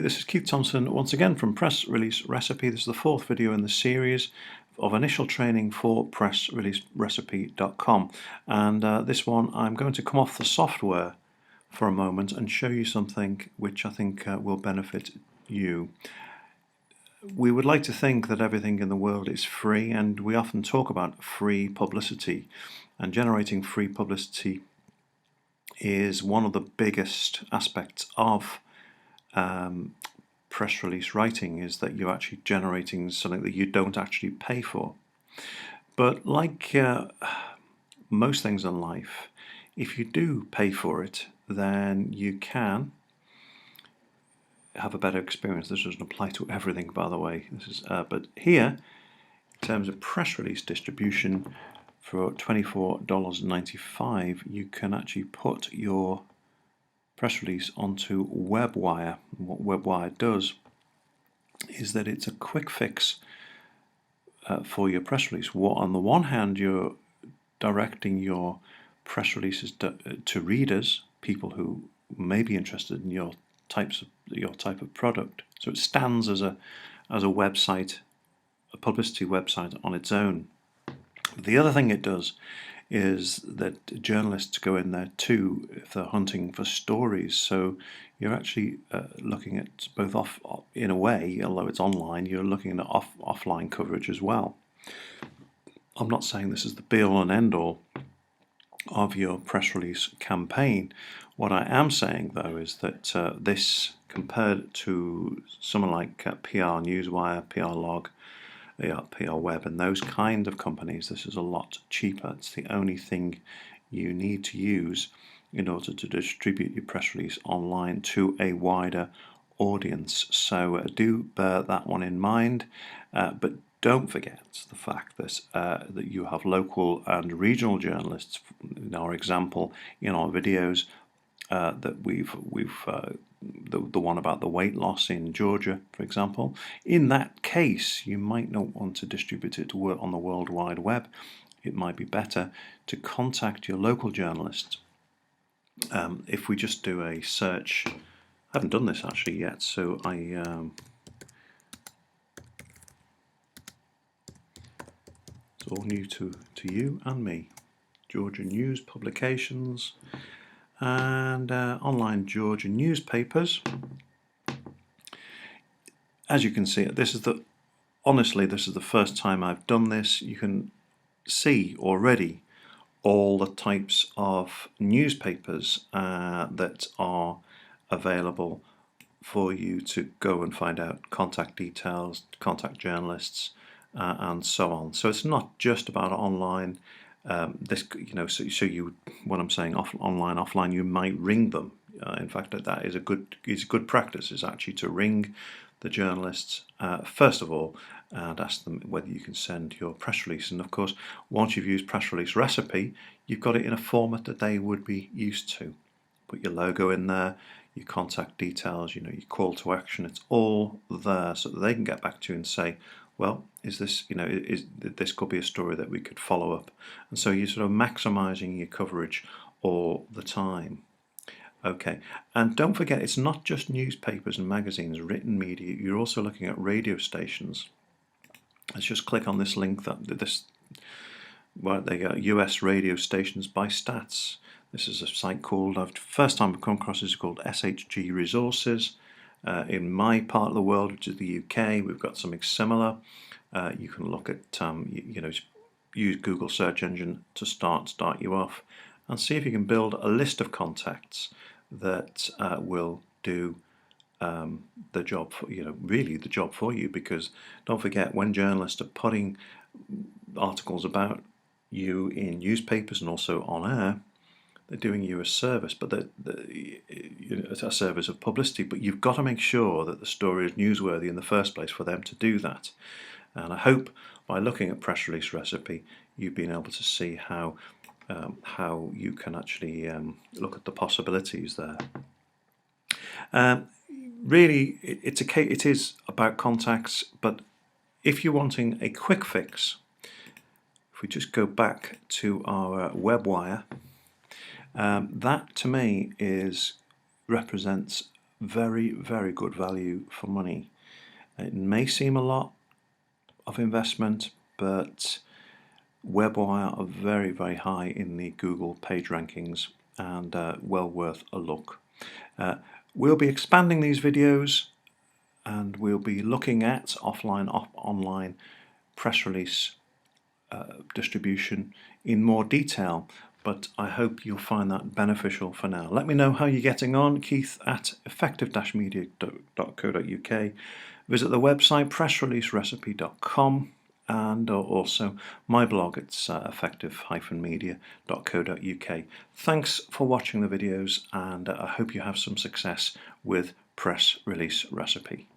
This is Keith Thompson once again from Press Release Recipe. This is the fourth video in the series of initial training for PressReleaseRecipe.com, and this one I'm going to come off the software for a moment and show you something which I think will benefit you. We would like to think that everything in the world is free, and we often talk about free publicity, and generating free publicity is one of the biggest aspects of press release writing, is that you're actually generating something that you don't actually pay for. But like most things in life, if you do pay for it, then you can have a better experience. This doesn't apply to everything, by the way. This is, but here, in terms of press release distribution, for $24.95, you can actually put your press release onto WebWire. And what WebWire does is that it's a quick fix for your press release. On the one hand, you're directing your press releases to readers, people who may be interested in your type of product. So it stands as a website, a publicity website on its own. The other thing it does is that journalists go in there too if they're hunting for stories. So you're actually looking at both in a way, although it's online, you're looking at offline coverage as well. I'm not saying this is the be-all and end-all of your press release campaign. What I am saying, though, is that this, compared to someone like PR Newswire, PR Log, PR Web, and those kind of companies, this is a lot cheaper. It's the only thing you need to use in order to distribute your press release online to a wider audience. So do bear that one in mind, but don't forget the fact that you have local and regional journalists. In our example, in our videos, that we've the one about the weight loss in Georgia, for example. In that case, you might not want to distribute it on the World Wide Web. It might be better to contact your local journalist. If we just do a search, I haven't done this actually yet, so it's all new to you and me. Georgia News Publications and online Georgia newspapers. As you can see, honestly, this is the first time I've done this. You can see already all the types of newspapers that are available for you to go and find out contact details, contact journalists, and so on. So it's not just about online. When I'm saying online, offline, you might ring them. In fact, that is a good practice, is actually to ring the journalists first of all and ask them whether you can send your press release. And of course, once you've used Press Release Recipe, you've got it in a format that they would be used to. Put your logo in there, your contact details, your call to action. It's all there so that they can get back to you and say, well, this could be a story that we could follow up. And so you're sort of maximizing your coverage all the time. Okay, and don't forget, it's not just newspapers and magazines, written media. You're also looking at radio stations. Let's just click on this link. They got US radio stations by stats. This is a site called, first time I've come across this, is called SHG Resources. In my part of the world, which is the UK, we've got something similar. You can look at, use Google search engine to start you off, and see if you can build a list of contacts that will do the job for really the job for you. Because don't forget, when journalists are putting articles about you in newspapers and also on air, they're doing you a service, but it's a service of publicity. But you've got to make sure that the story is newsworthy in the first place for them to do that. And I hope by looking at Press Release Recipe, you've been able to see how you can actually look at the possibilities there. Really, it is about contacts, but if you're wanting a quick fix, if we just go back to our WebWire, that to me represents very, very good value for money. It may seem a lot of investment, but WebWire are very, very high in the Google page rankings and well worth a look. We'll be expanding these videos, and we'll be looking at offline, online press release distribution in more detail, but I hope you'll find that beneficial for now. Let me know how you're getting on, Keith at effective-media.co.uk. Visit the website pressreleaserecipe.com, and also my blog, it's effective-media.co.uk. Thanks for watching the videos, and I hope you have some success with Press Release Recipe.